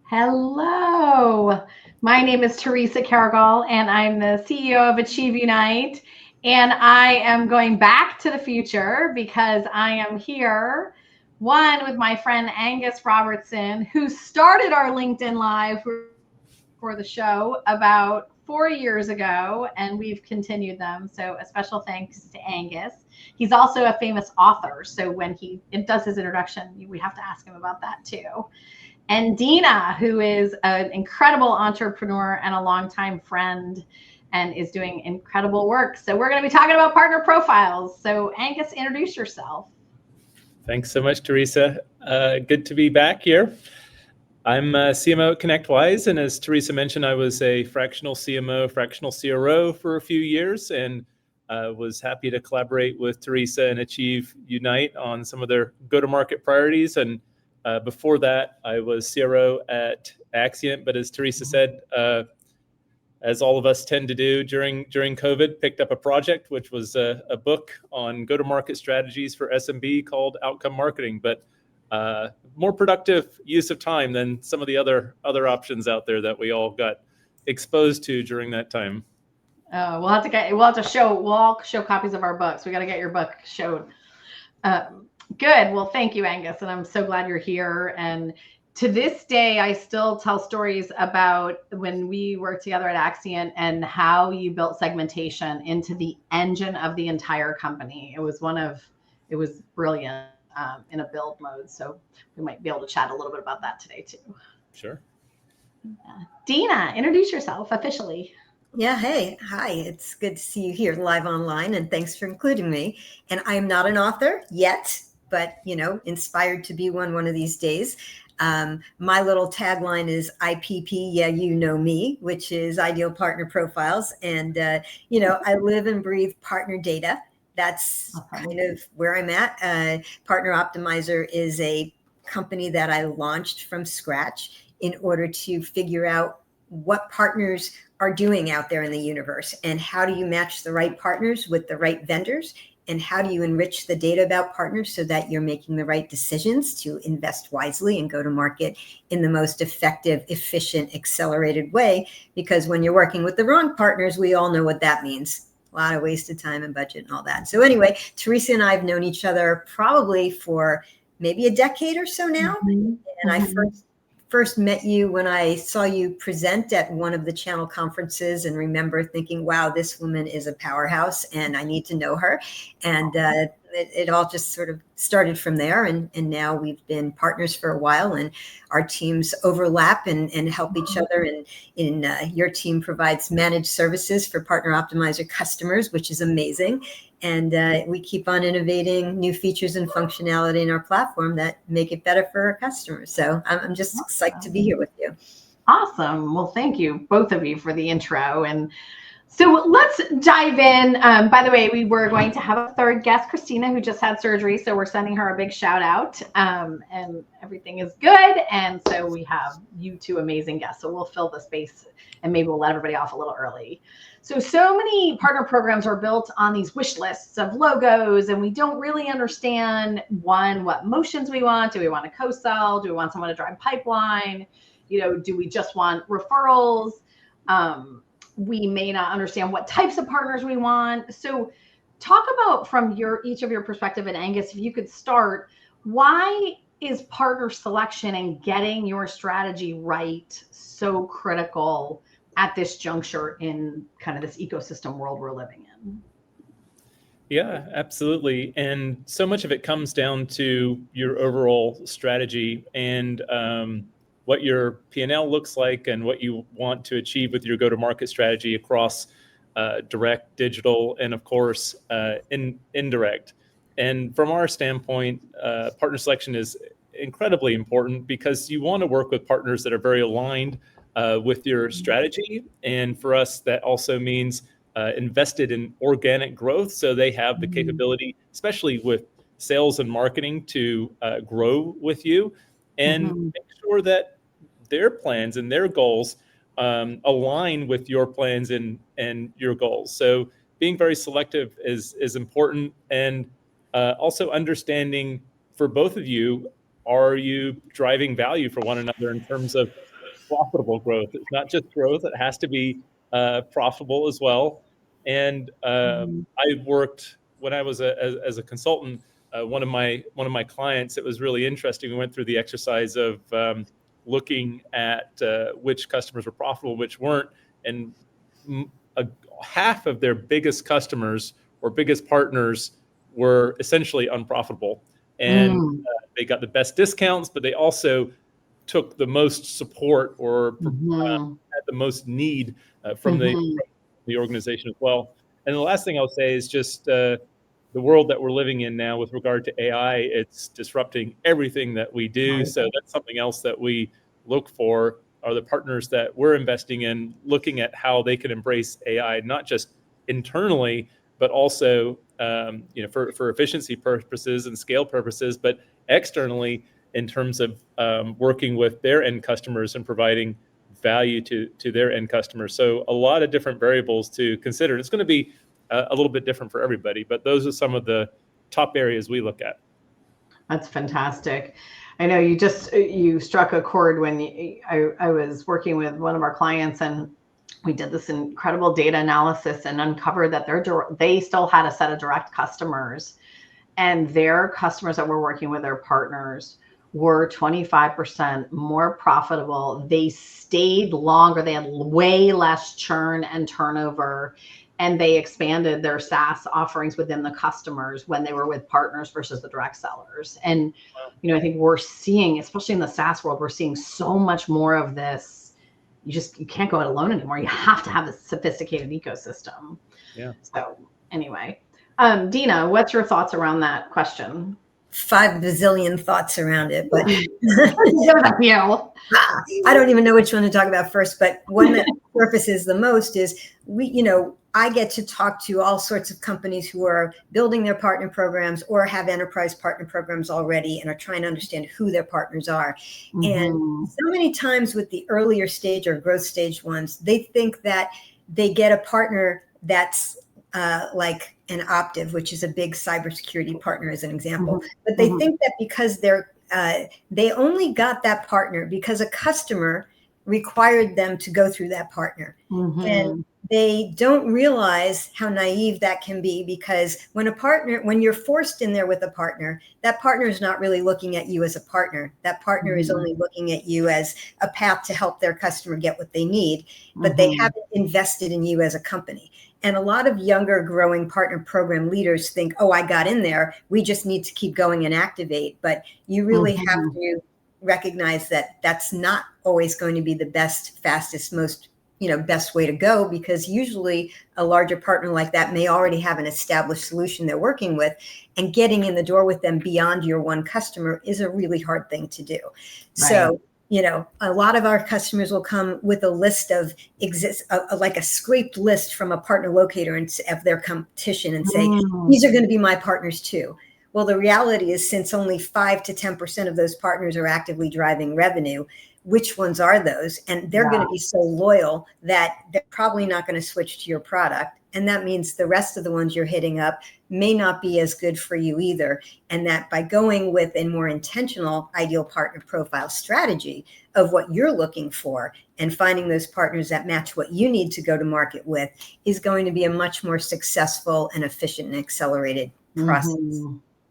Hello, my name is Teresa Carrigal, and I'm the CEO of Achieve Unite. And I am going back to the future because I am here, one, with my friend Angus Robertson, who started our LinkedIn Live for the show about 4 years ago, and we've continued them. So a special thanks to Angus. He's also a famous author, so when he does his introduction, we have to ask him about that too. And Dina, who is an incredible entrepreneur and a longtime friend and is doing incredible work. So we're going to be talking about partner profiles. So Angus, introduce yourself. Thanks so much, Teresa. Good to be back here. I'm CMO at ConnectWise, and as Teresa mentioned, I was a fractional CMO, fractional CRO for a few years, and was happy to collaborate with Teresa and Achieve Unite on some of their go-to-market priorities. And before that, I was CRO at Axient, but as Teresa said, as all of us tend to do during COVID, picked up a project, which was a book on go-to-market strategies for SMB called Outcome Marketing, but more productive use of time than some of the other options out there that we all got exposed to during that time. We'll all show copies of our books. We got to get your book showed. Good. Well, thank you, Angus. And I'm so glad you're here. And to this day, I still tell stories about when we worked together at Axient and how you built segmentation into the engine of the entire company. It was brilliant in a build mode. So we might be able to chat a little bit about that today too. Sure. Dina, introduce yourself officially. Yeah, hey, hi. It's good to see you here live online, and thanks for including me. And I am not an author yet, but, inspired to be one of these days. My little tagline is IPP, yeah, you know me, which is Ideal Partner Profiles. And, I live and breathe partner data. That's kind of where I'm at. Partner Optimizer is a company that I launched from scratch in order to figure out what partners are doing out there in the universe and how do you match the right partners with the right vendors and how do you enrich the data about partners so that you're making the right decisions to invest wisely and go to market in the most effective, efficient, accelerated way. Because when you're working with the wrong partners, we all know what that means. A lot of wasted time and budget and all that. So anyway, Teresa and I have known each other probably for maybe a decade or so now. Mm-hmm. And I first met you when I saw you present at one of the channel conferences and remember thinking, wow, this woman is a powerhouse and I need to know her. And it all just sort of started from there. And now we've been partners for a while and our teams overlap and help each other. And your team provides managed services for Partner Optimizer customers, which is amazing. And we keep on innovating new features and functionality in our platform that make it better for our customers. So I'm just psyched to be here with you. Awesome. Well, thank you, both of you, for the intro. And so let's dive in. By the way, we were going to have a third guest, Christina, who just had surgery. So we're sending her a big shout out and everything is good. And so we have you two amazing guests. So we'll fill the space and maybe we'll let everybody off a little early. So many partner programs are built on these wish lists of logos, and we don't really understand, one, what motions we want. Do we want a co-sell? Do we want someone to drive pipeline? Do we just want referrals? We may not understand what types of partners we want. So talk about from each of your perspective, and Angus, if you could start, why is partner selection and getting your strategy right so critical at this juncture in kind of this ecosystem world we're living in? Yeah, absolutely. And so much of it comes down to your overall strategy and what your P&L looks like and what you want to achieve with your go-to-market strategy across direct, digital, and of course, indirect. And from our standpoint, partner selection is incredibly important because you want to work with partners that are very aligned with your strategy. And for us, that also means invested in organic growth. So they have the capability, especially with sales and marketing, to grow with you and make sure that their plans and their goals align with your plans and your goals. So being very selective is important. And also understanding for both of you, are you driving value for one another in terms of profitable growth. It's not just growth; it has to be profitable as well. And I worked when I was as a consultant. One of my clients. It was really interesting. We went through the exercise of looking at which customers were profitable, which weren't, and half of their biggest customers or biggest partners were essentially unprofitable, and they got the best discounts, but they also took the most support or had the most need from the organization as well. And the last thing I'll say is just the world that we're living in now with regard to AI. It's disrupting everything that we do. Right. So that's something else that we look for, are the partners that we're investing in, looking at how they can embrace AI, not just internally, but also for efficiency purposes and scale purposes, but externally in terms of working with their end customers and providing value to their end customers. So a lot of different variables to consider. It's going to be a little bit different for everybody, but those are some of the top areas we look at. That's fantastic. I know you struck a chord when I was working with one of our clients, and we did this incredible data analysis and uncovered that they still had a set of direct customers, and their customers that were working with their partners were 25% more profitable. They stayed longer. They had way less churn and turnover, and they expanded their SaaS offerings within the customers when they were with partners versus the direct sellers. And, I think we're seeing, especially in the SaaS world, we're seeing so much more of this. You can't go it alone anymore. You have to have a sophisticated ecosystem. Yeah. So anyway, Dina, what's your thoughts around that question? 5 bazillion thoughts around it, but I don't even know which one to talk about first. But one that surfaces the most is I get to talk to all sorts of companies who are building their partner programs or have enterprise partner programs already and are trying to understand who their partners are. And so many times with the earlier stage or growth stage ones, they think that they get a partner that's like an Optiv, which is a big cybersecurity partner as an example. But they think that because they only got that partner because a customer required them to go through that partner. And they don't realize how naive that can be, because when you're forced in there with a partner, that partner is not really looking at you as a partner. That partner is only looking at you as a path to help their customer get what they need, but they haven't invested in you as a company. And a lot of younger growing partner program leaders think, oh, I got in there, we just need to keep going and activate. But you really have to recognize that that's not always going to be the best, fastest, most best way to go, because usually a larger partner like that may already have an established solution they're working with, and getting in the door with them beyond your one customer is a really hard thing to do. Right. So, a lot of our customers will come with a list of like a scraped list from a partner locator and of their competition and say, these are going to be my partners too. Well, the reality is, since only 5 to 10% of those partners are actively driving revenue, which ones are those? And they're going to be so loyal that they're probably not going to switch to your product. And that means the rest of the ones you're hitting up may not be as good for you either. And that by going with a more intentional ideal partner profile strategy of what you're looking for and finding those partners that match what you need to go to market with is going to be a much more successful and efficient and accelerated process.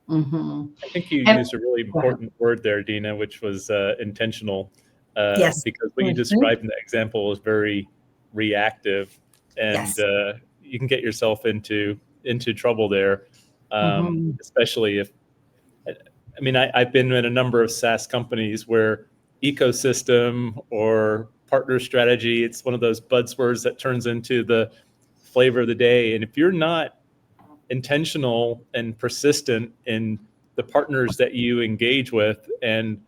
I think you used a really important word there, Dina, which was intentional. Yes. Because what you described in that example is very reactive, and you can get yourself into trouble there, especially if, I've been in a number of SaaS companies where ecosystem or partner strategy, it's one of those buzzwords that turns into the flavor of the day. And if you're not intentional and persistent in the partners that you engage with and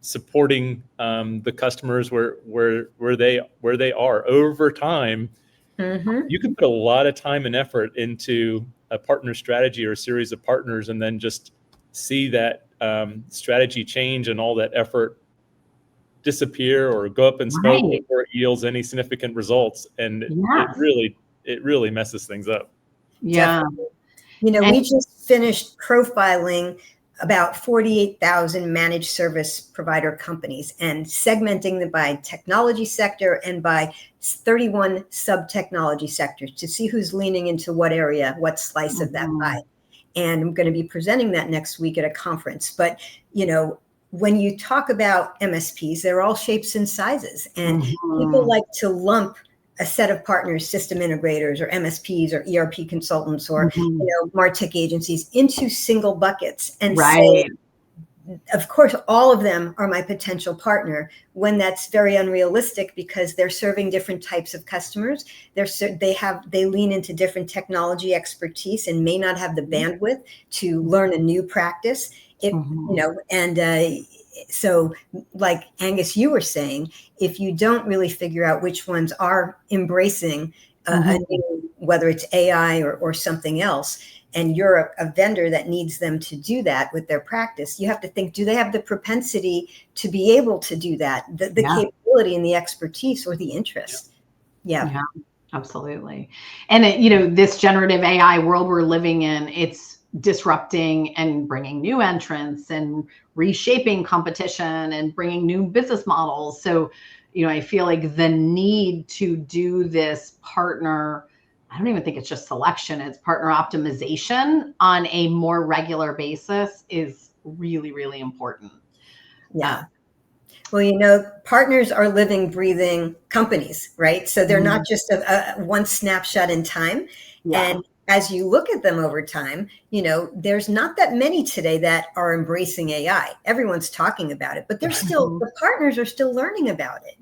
supporting the customers where they are over time, you can put a lot of time and effort into a partner strategy or a series of partners, and then just see that strategy change and all that effort disappear or go up in smoke before it yields any significant results. And it really messes things up. Definitely. We just finished profiling about 48,000 managed service provider companies and segmenting them by technology sector and by 31 sub-technology sectors to see who's leaning into what area, what slice of that pie. And I'm going to be presenting that next week at a conference. But, when you talk about MSPs, they're all shapes and sizes. And people like to lump a set of partners, system integrators or MSPs or ERP consultants or MarTech agencies into single buckets and say, of course, all of them are my potential partner, when that's very unrealistic because they're serving different types of customers. They lean into different technology expertise and may not have the bandwidth to learn a new practice. So like Angus, you were saying, if you don't really figure out which ones are embracing whether it's AI or something else, and you're a vendor that needs them to do that with their practice, you have to think, do they have the propensity to be able to do that? The capability and the expertise or the interest? Yeah, absolutely. And, this generative AI world we're living in, it's disrupting and bringing new entrants and reshaping competition and bringing new business models. So, I feel like the need to do this partner, I don't even think it's just selection, it's partner optimization on a more regular basis is really, really important. Yeah. Well, partners are living, breathing companies, right? So they're not just a one snapshot in time. And as you look at them over time, there's not that many today that are embracing AI. Everyone's talking about it, but they're still, the partners are still learning about it,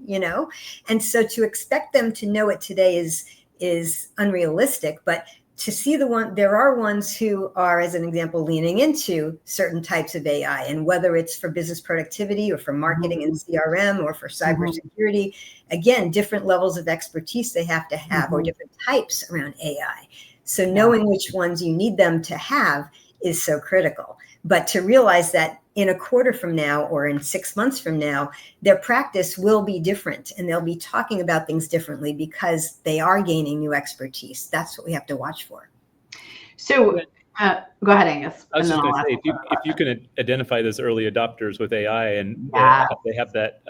And so to expect them to know it today is unrealistic, but to see there are ones who are, as an example, leaning into certain types of AI, and whether it's for business productivity or for marketing and CRM or for cybersecurity, again, different levels of expertise they have to have or different types around AI. So knowing which ones you need them to have is so critical. But to realize that in a quarter from now or in 6 months from now, their practice will be different and they'll be talking about things differently because they are gaining new expertise. That's what we have to watch for. So go ahead, Angus. I was just going to say, if you can identify those early adopters with AI and they have that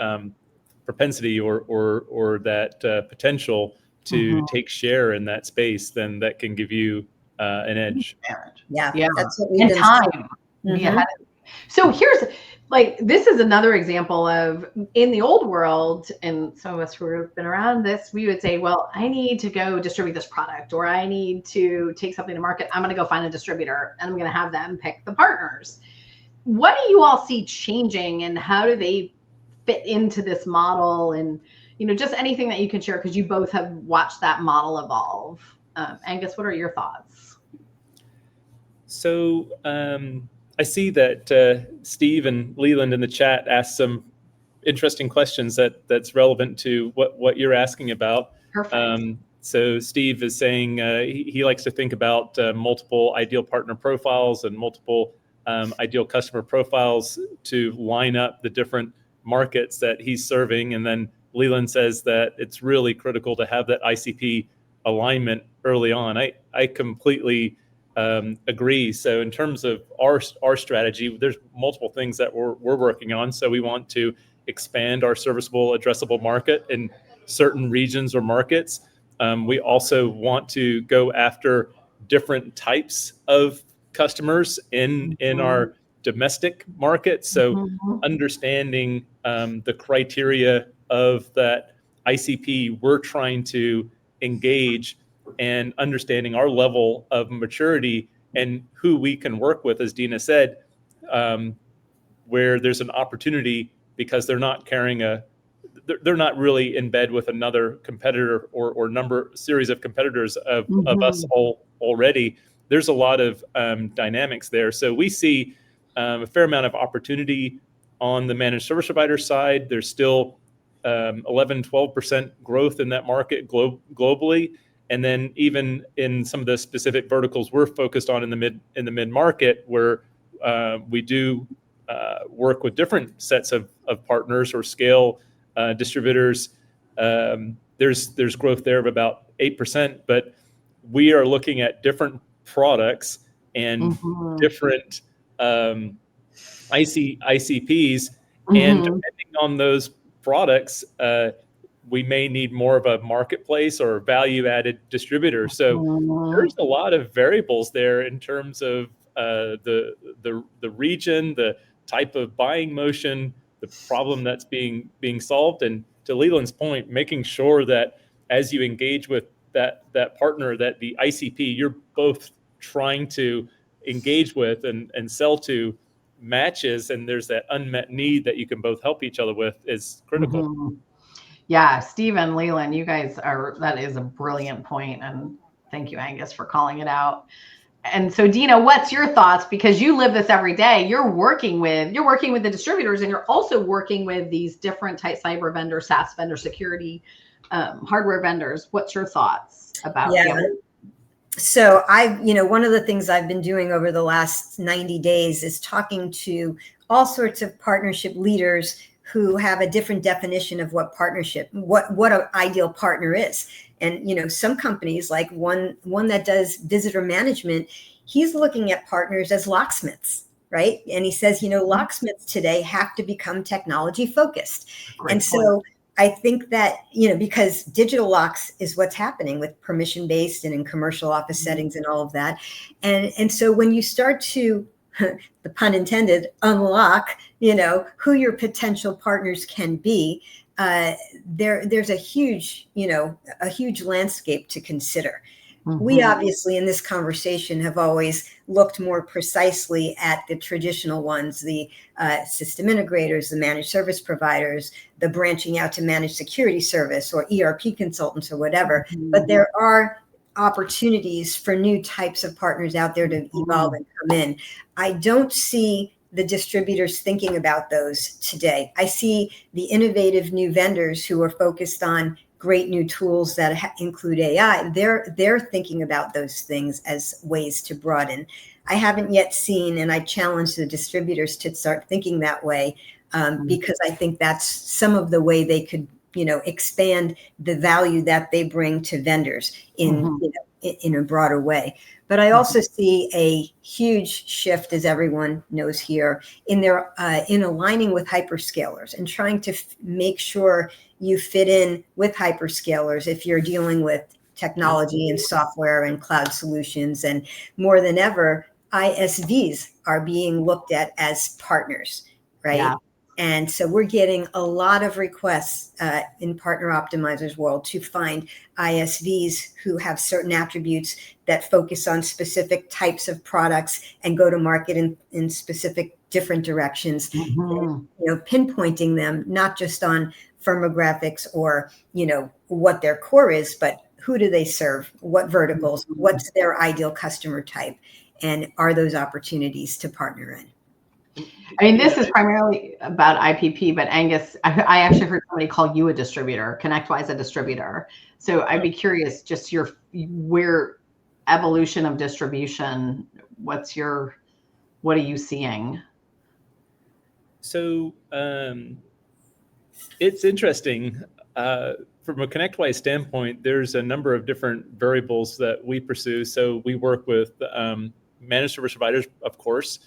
propensity or that potential to take share in that space, then that can give you an edge. Yeah. That's what we've been time. So here's this is another example of, in the old world, and some of us who have been around this, we would say, well, I need to go distribute this product, or I need to take something to market. I'm going to go find a distributor and I'm going to have them pick the partners. What do you all see changing, and how do they fit into this model? And, just anything that you can share, because you both have watched that model evolve. Angus, what are your thoughts? So I see that Steve and Leland in the chat asked some interesting questions that's relevant to what you're asking about. Perfect. So Steve is saying he likes to think about multiple ideal partner profiles and multiple ideal customer profiles to line up the different markets that he's serving. And then Leland says that it's really critical to have that ICP alignment early on. I completely agree. So in terms of our strategy, there's multiple things that we're working on. So we want to expand our serviceable addressable market in certain regions or markets. We also want to go after different types of customers in our domestic market. So understanding the criteria of that ICP we're trying to engage, and understanding our level of maturity and who we can work with, as Dina said, where there's an opportunity because they're not they're not really in bed with another competitor or series of competitors of us already. There's a lot of dynamics there. So we see a fair amount of opportunity on the managed service provider side. There's still 11-12% growth in that market globally. And then even in some of the specific verticals we're focused on in the mid market, where we do work with different sets of partners or scale distributors, there's growth there of about 8%. But we are looking at different products and different ICPs, and Mhm. depending on those products, we may need more of a marketplace or value-added distributor. So Mhm. there's a lot of variables there in terms of the region, the type of buying motion, the problem that's being solved, and to Leland's point, making sure that as you engage with that partner, that the ICP you're both trying to engage with and sell to matches, and there's that unmet need that you can both help each other with is critical. Mhm. Yeah, Steve and Leland, you guys that is a brilliant point, and thank you, Angus, for calling it out. And so, Dina, what's your thoughts? Because you live this every day. You're working with the distributors, and you're also working with these different type cyber vendors, SaaS vendor, security, hardware vendors. What's your thoughts about? Yeah. So one of the things I've been doing over the last 90 days is talking to all sorts of partnership leaders who have a different definition of what an ideal partner is. And, some companies, like one that does visitor management, he's looking at partners as locksmiths, right? And he says, locksmiths today have to become technology focused. Great And point. so I think that, because digital locks is what's happening with permission-based and in commercial office settings and all of that. And so when you start to, the pun intended, unlock, who your potential partners can be, there's a huge landscape to consider. We obviously in this conversation have always looked more precisely at the traditional ones, the system integrators, the managed service providers, the branching out to managed security service or ERP consultants or whatever. But there are opportunities for new types of partners out there to evolve and come in. I don't see the distributors thinking about those today. I see the innovative new vendors who are focused on great new tools that include AI. They're thinking about those things as ways to broaden. I haven't yet seen, and I challenge the distributors to start thinking that way, because I think that's some of the way they could, expand the value that they bring to vendors in a broader way. But I also see a huge shift, as everyone knows here, in aligning with hyperscalers and trying to make sure you fit in with hyperscalers if you're dealing with technology and software and cloud solutions. And more than ever, ISVs are being looked at as partners, right? Yeah. And so we're getting a lot of requests in Partner Optimizer's world to find ISVs who have certain attributes that focus on specific types of products and go to market in specific different directions, and, pinpointing them, not just on firmographics or, what their core is, but who do they serve, what verticals, what's their ideal customer type, and are those opportunities to partner in? I mean, this is primarily about IPP, but Angus, I actually heard somebody call you a distributor, ConnectWise a distributor. So I'd be curious, just where evolution of distribution, what are you seeing? So it's interesting. From a ConnectWise standpoint, there's a number of different variables that we pursue. So we work with managed service providers, of course,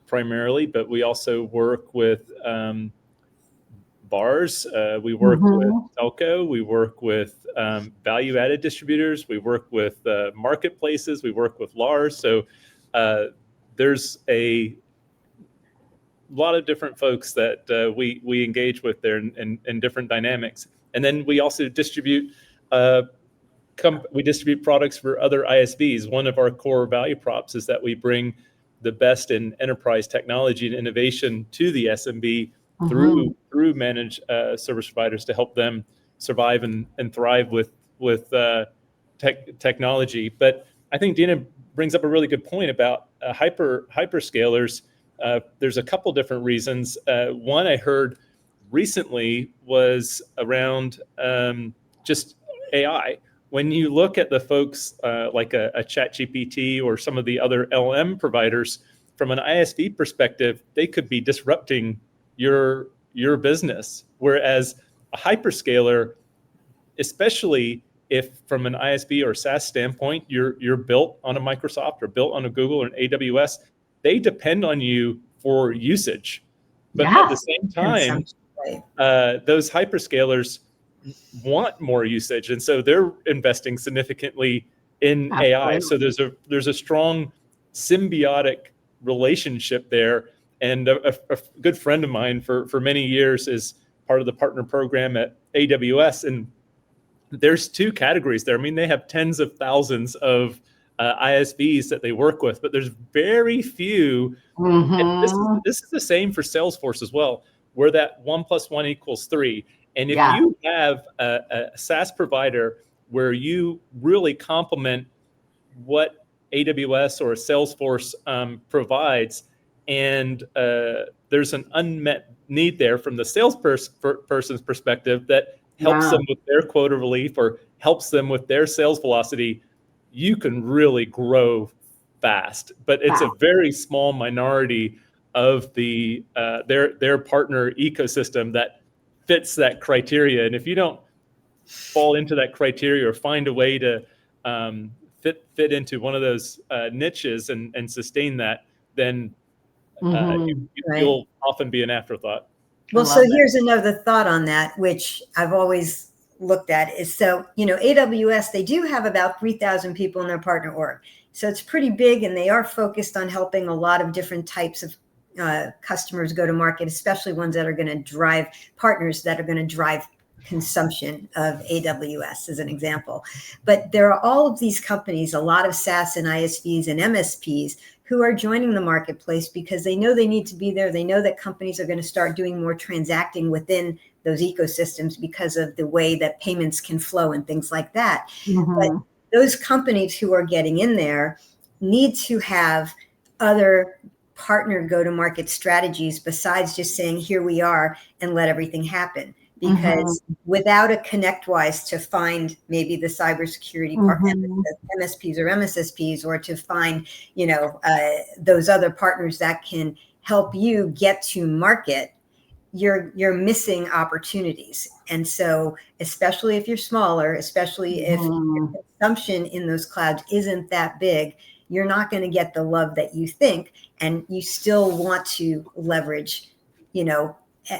primarily, but we also work with VARs. We work with telco. We work with value-added distributors. We work with marketplaces. We work with LARs. So there's a lot of different folks that we engage with there in different dynamics. And then we also distribute products for other ISVs. One of our core value props is that we bring the best in enterprise technology and innovation to the SMB through managed service providers to help them survive and thrive with technology. But I think Dina brings up a really good point about hyperscalers. There's a couple different reasons. One I heard recently was around just AI. When you look at the folks like a ChatGPT or some of the other LM providers, from an ISV perspective, they could be disrupting your business. Whereas a hyperscaler, especially if from an ISV or SaaS standpoint, you're built on a Microsoft or built on a Google or an AWS, they depend on you for usage. But Yeah. at the same time, Right. those hyperscalers want more usage, and so they're investing significantly in AI. So there's a strong symbiotic relationship there. And a good friend of mine for many years is part of the partner program at AWS, and there's two categories there. I mean, they have tens of thousands of ISVs that they work with, but there's very few. And this is the same for Salesforce as well, where that 1 + 1 = 3. And if you have a SaaS provider where you really complement what AWS or Salesforce provides, and there's an unmet need there from the salesperson's perspective that helps them with their quota relief or helps them with their sales velocity, you can really grow fast. But it's a very small minority of the their partner ecosystem that fits that criteria. And if you don't fall into that criteria or find a way to fit into one of those niches and sustain that, then you'll often be an afterthought. Well, so here's another thought on that, which I've always looked at is, so, AWS, they do have about 3,000 people in their partner org. So it's pretty big, and they are focused on helping a lot of different types of customers go to market, especially ones that are going to drive partners that are going to drive consumption of AWS as an example. But there are all of these companies, a lot of SaaS and ISVs and MSPs who are joining the marketplace because they know they need to be there. They know that companies are going to start doing more transacting within those ecosystems because of the way that payments can flow and things like that. But those companies who are getting in there need to have other partner go-to-market strategies besides just saying, here we are, and let everything happen. Because without a ConnectWise to find maybe the cybersecurity partner, MSPs or MSSPs, or to find, those other partners that can help you get to market, you're missing opportunities. And so, especially if you're smaller, especially if your consumption in those clouds isn't that big, you're not going to get the love that you think, and you still want to leverage,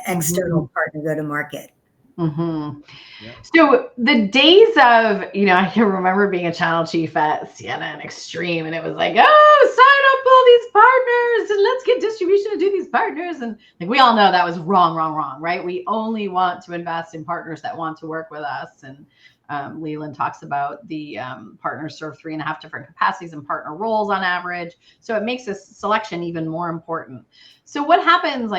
external partner go to market. So the days of, I can remember being a channel chief at Sienna and Extreme, and it was like, oh, sign up all these partners and let's get distribution to do these partners. And like, we all know that was wrong, right? We only want to invest in partners that want to work with us. And Leland talks about the partners serve 3.5 different capacities and partner roles on average. So it makes this selection even more important. So what happens,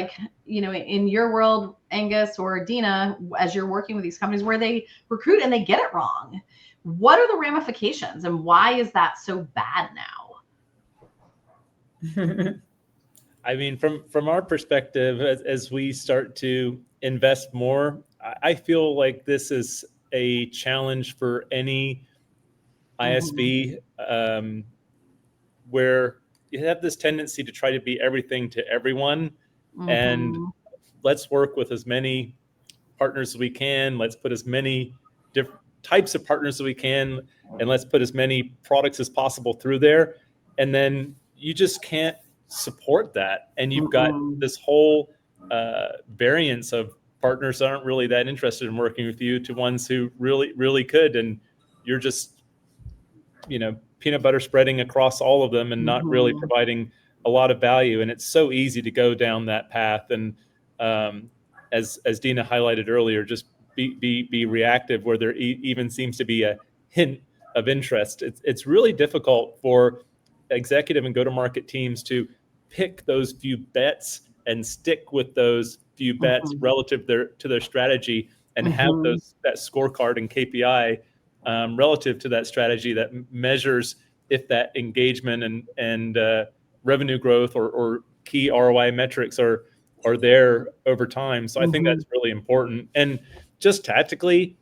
in your world, Angus or Dina, as you're working with these companies where they recruit and they get it wrong? What are the ramifications, and why is that so bad now? I mean, from our perspective, as we start to invest more, I feel like this is a challenge for any ISV, where you have this tendency to try to be everything to everyone. And let's work with as many partners as we can. Let's put as many different types of partners as we can, and let's put as many products as possible through there. And then you just can't support that. And you've got this whole variance of partners that aren't really that interested in working with you to ones who really, really could. And you're just, peanut butter spreading across all of them and not really providing a lot of value. And it's so easy to go down that path. And as Dina highlighted earlier, just be reactive where there even seems to be a hint of interest. It's really difficult for executive and go-to-market teams to pick those few bets and stick with those few bets relative to their strategy, and have that scorecard and KPI relative to that strategy that measures if that engagement and revenue growth or key ROI metrics are there over time. So I think that's really important. And just tactically,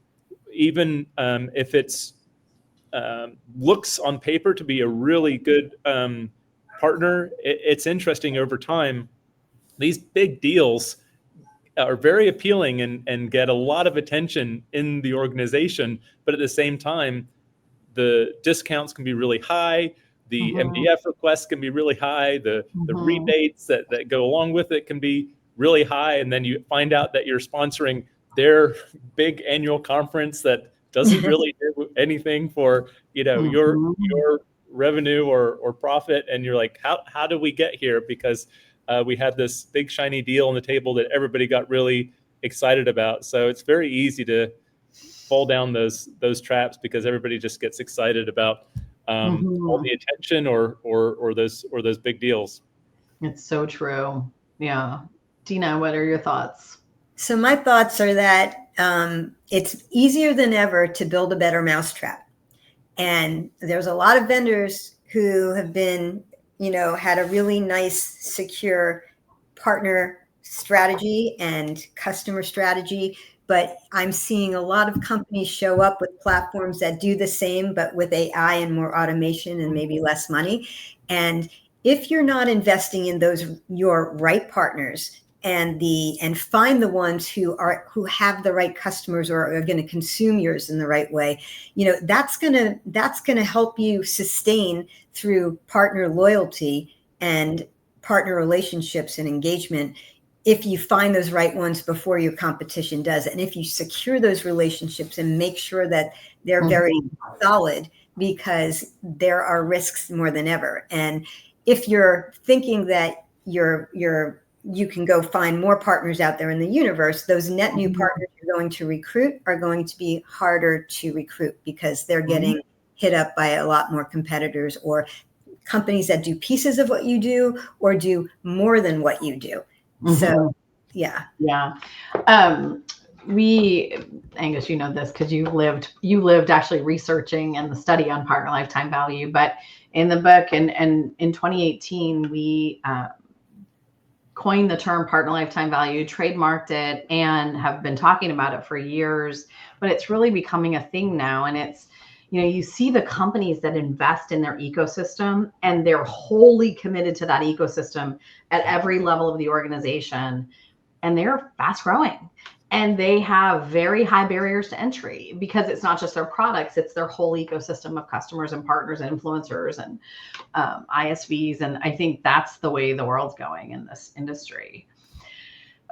even if it's looks on paper to be a really good partner, it's interesting over time. These big deals are very appealing and get a lot of attention in the organization, but at the same time, the discounts can be really high, The Mhm. MDF requests can be really high. The Mhm. rebates that go along with it can be really high. And then you find out that you're sponsoring their big annual conference that doesn't really do anything for, your Mhm. revenue or profit. And you're like, how do we get here? Because we had this big shiny deal on the table that everybody got really excited about. So it's very easy to fall down those traps because everybody just gets excited about all Mhm. the attention or those big deals. It's so true. Yeah. Dina, what are your thoughts? So my thoughts are that it's easier than ever to build a better mousetrap. And there's a lot of vendors who have been, had a really nice, secure partner strategy and customer strategy. But I'm seeing a lot of companies show up with platforms that do the same, but with AI and more automation and maybe less money. And if you're not investing in your right partners and find the ones who have the right customers or are going to consume yours in the right way, that's going to help you sustain through partner loyalty and partner relationships and engagement if you find those right ones before your competition does. And if you secure those relationships and make sure that they're very solid, because there are risks more than ever. And if you're thinking that you can go find more partners out there in the universe, those net new partners you're going to recruit are going to be harder to recruit because they're getting hit up by a lot more competitors or companies that do pieces of what you do or do more than what you do. So, yeah. Yeah. Angus, you know this because you lived actually researching and the study on partner lifetime value. But in the book and in 2018, we coined the term partner lifetime value, trademarked it, and have been talking about it for years. But it's really becoming a thing now. And it's, you see the companies that invest in their ecosystem and they're wholly committed to that ecosystem at every level of the organization. And they're fast growing and they have very high barriers to entry because it's not just their products, it's their whole ecosystem of customers and partners and influencers and ISVs. And I think that's the way the world's going in this industry.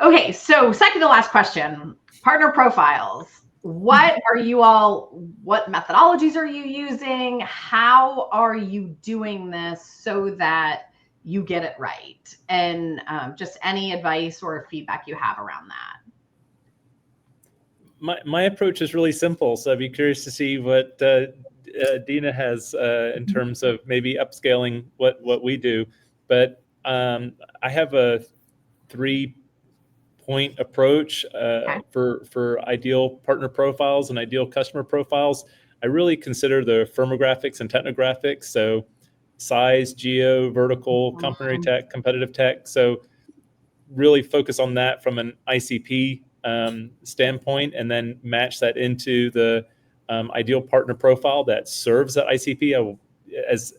Okay, so second to last question, partner profiles. What methodologies are you using? How are you doing this so that you get it right? And just any advice or feedback you have around that. My approach is really simple. So I'd be curious to see what Dina has in terms of maybe upscaling what we do. But I have a 3-point approach for ideal partner profiles and ideal customer profiles. I really consider the firmographics and technographics. So size, geo, vertical, complementary tech, competitive tech. So really focus on that from an ICP standpoint, and then match that into the ideal partner profile that serves that ICP. As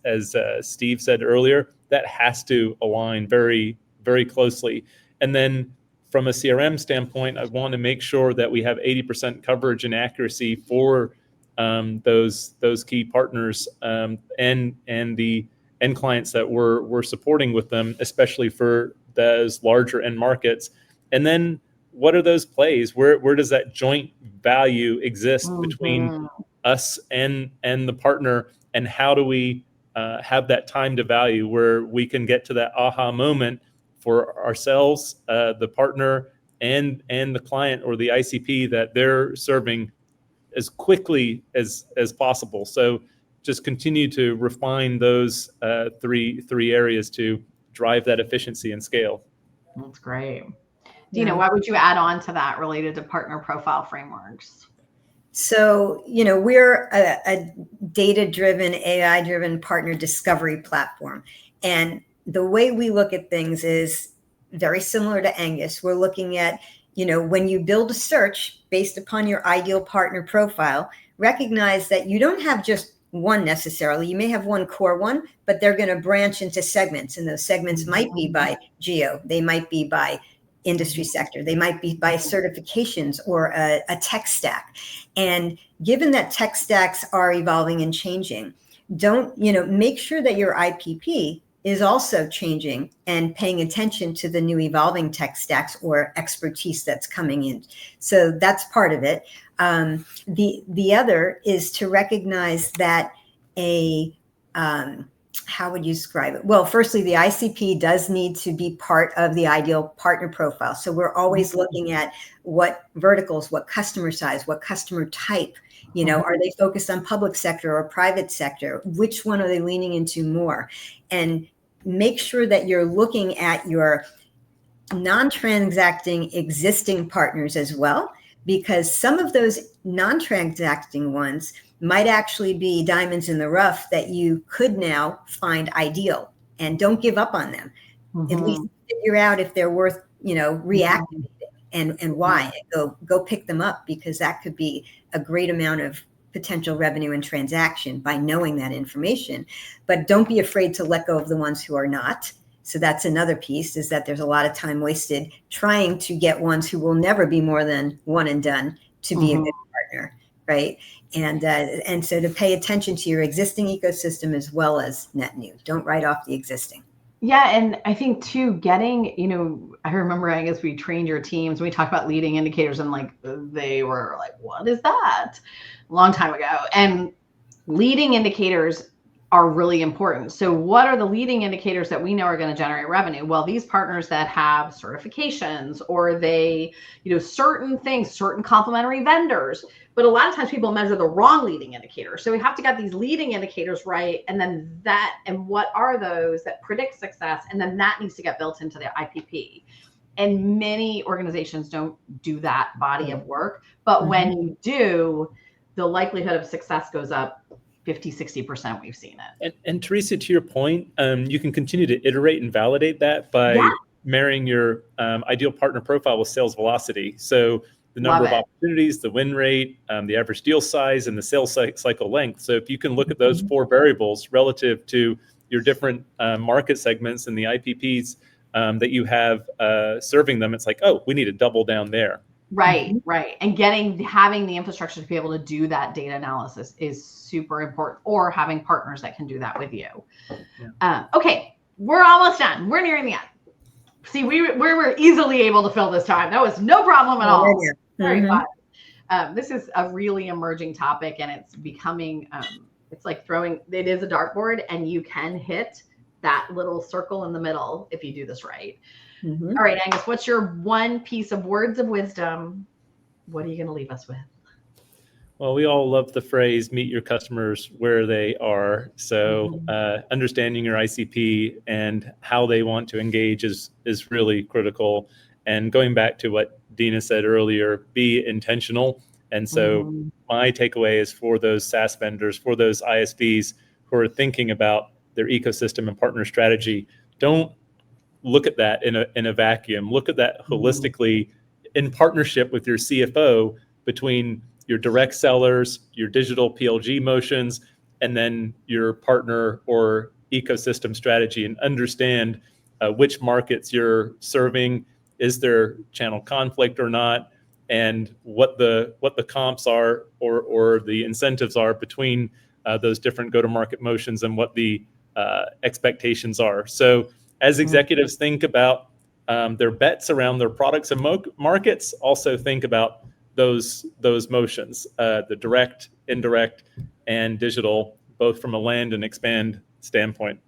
Steve said earlier, that has to align very, very closely. And then from a CRM standpoint, I want to make sure that we have 80% coverage and accuracy for those key partners and the end clients that we're supporting with them, especially for those larger end markets. And then what are those plays? Where does that joint value exist between us and the partner? And how do we have that time to value where we can get to that aha moment for ourselves, the partner, and the client or the ICP that they're serving as quickly as possible. So just continue to refine those three areas to drive that efficiency and scale. That's great. Dina, what would you add on to that related to partner profile frameworks? So, we're a data-driven, AI-driven partner discovery platform. And the way we look at things is very similar to Angus. We're looking at, when you build a search based upon your ideal partner profile, recognize that you don't have just one necessarily. You may have one core one, but they're going to branch into segments. And those segments might be by geo. They might be by industry sector. They might be by certifications or a tech stack. And given that tech stacks are evolving and changing, don't, make sure that your IPP is also changing and paying attention to the new evolving tech stacks or expertise that's coming in. So that's part of it. The other is to recognize that how would you describe it? Well, firstly, the ICP does need to be part of the ideal partner profile. So we're always looking at what verticals, what customer size, what customer type, are they focused on public sector or private sector? Which one are they leaning into more? And make sure that you're looking at your non-transacting existing partners as well, because some of those non-transacting ones might actually be diamonds in the rough that you could now find ideal, and don't give up on them. At least figure out if they're worth, reactivating and why. Go pick them up, because that could be a great amount of potential revenue and transaction by knowing that information. But don't be afraid to let go of the ones who are not. So that's another piece, is that there's a lot of time wasted trying to get ones who will never be more than one and done to be a good partner, right? And so to pay attention to your existing ecosystem as well as net new. Don't write off the existing. Yeah, and I think too, getting, I remember, I guess we trained your teams, we talked about leading indicators, and they were like, what is that? A long time ago. And leading indicators are really important. So what are the leading indicators that we know are going to generate revenue? Well, these partners that have certifications, or they, certain things, certain complementary vendors. But a lot of times people measure the wrong leading indicators. So we have to get these leading indicators right. And then and what are those that predict success? And then that needs to get built into the IPP. And many organizations don't do that body of work. But when you do, the likelihood of success goes up 50, 60%. We've seen it. And Teresa, to your point, you can continue to iterate and validate that by marrying your ideal partner profile with sales velocity. So the number of opportunities, the win rate, the average deal size, and the sales cycle length. So if you can look at those 4 variables relative to your different market segments and the IPPs that you have serving them, it's like, oh, we need to double down there. Right. And having the infrastructure to be able to do that data analysis is super important, or having partners that can do that with you. Yeah. Okay, we're almost done. We're nearing the end. See, we were easily able to fill this time. That was no problem at all. Very fun. This is a really emerging topic, and it's becoming, it's like it is a dartboard, and you can hit that little circle in the middle if you do this right. All right, Angus, what's your one piece of words of wisdom? What are you going to leave us with? Well, we all love the phrase, meet your customers where they are. So understanding your ICP and how they want to engage is really critical. And going back to what Dina said earlier, be intentional. And so my takeaway is for those SaaS vendors, for those ISVs who are thinking about their ecosystem and partner strategy, don't look at that in a vacuum. Look at that holistically in partnership with your CFO, between your direct sellers, your digital PLG motions, and then your partner or ecosystem strategy, and understand which markets you're serving. Is there channel conflict or not? And what the comps are or the incentives are between those different go-to-market motions, and what the expectations are. So as executives think about their bets around their products and markets, also think about those motions, the direct, indirect, and digital, both from a land and expand standpoint.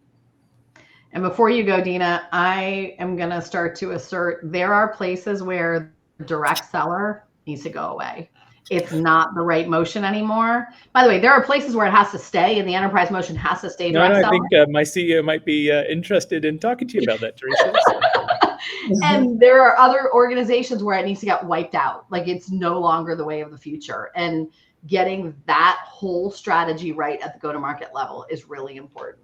And before you go, Dina, I am going to start to assert there are places where the direct seller needs to go away. It's not the right motion anymore. By the way, there are places where it has to stay, and the enterprise motion has to stay direct seller. I think my CEO might be interested in talking to you about that, Teresa. And there are other organizations where it needs to get wiped out. Like, it's no longer the way of the future. And getting that whole strategy right at the go-to-market level is really important.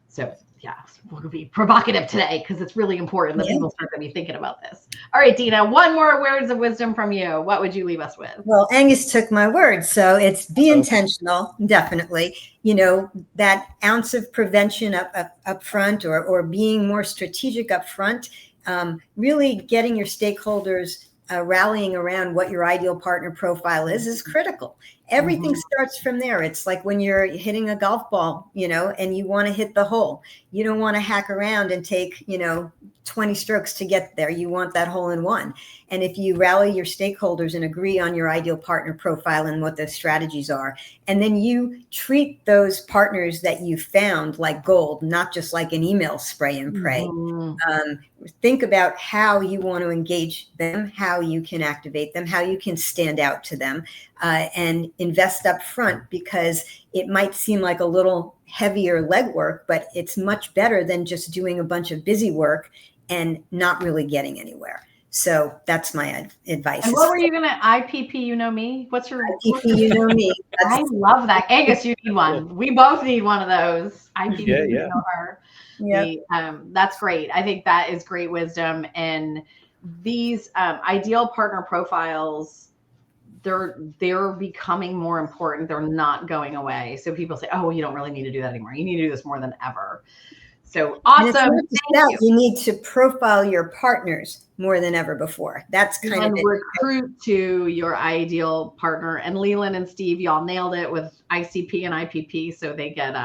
So yeah, we're going to be provocative today because it's really important that people start to be thinking about this. All right, Dina, one more words of wisdom from you. What would you leave us with? Well, Angus took my word. So it's be intentional, definitely. That ounce of prevention up front, or being more strategic up front, really getting your stakeholders rallying around what your ideal partner profile is critical. everything starts from there. It's like when you're hitting a golf ball, and you want to hit the hole. You don't want to hack around and take, 20 strokes to get there. You want that hole in one. And if you rally your stakeholders and agree on your ideal partner profile and what those strategies are, and then you treat those partners that you found like gold, not just like an email spray and pray. Think about how you want to engage them, how you can activate them, how you can stand out to them, and invest up front, because it might seem like a little heavier legwork, but it's much better than just doing a bunch of busy work and not really getting anywhere. So that's my advice. And what were you going to IPP? You know me. What's your IPP? You know me. I love that. Angus, you need one. We both need one of those. IPP. Yeah. You know her. Yeah. That's great. I think that is great wisdom. And these ideal partner profiles, they're becoming more important. They're not going away. So people say, oh, well, you don't really need to do that anymore. You need to do this more than ever. So awesome. Thank you. You need to profile your partners more than ever before. That's kind of it. Recruit to your ideal partner. And Leland and Steve, y'all nailed it with ICP and IPP. So they get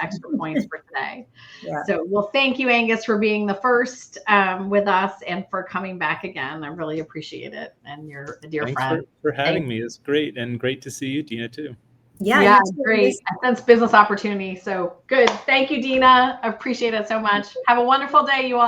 extra points for today. Yeah. So, well, thank you, Angus, for being the first with us and for coming back again. I really appreciate it. And you're a dear friend. Thanks for having me. It's great. And great to see you, Dina, too. Yeah, great. That's business opportunity. So good. Thank you, Dina. I appreciate it so much. Have a wonderful day, you all.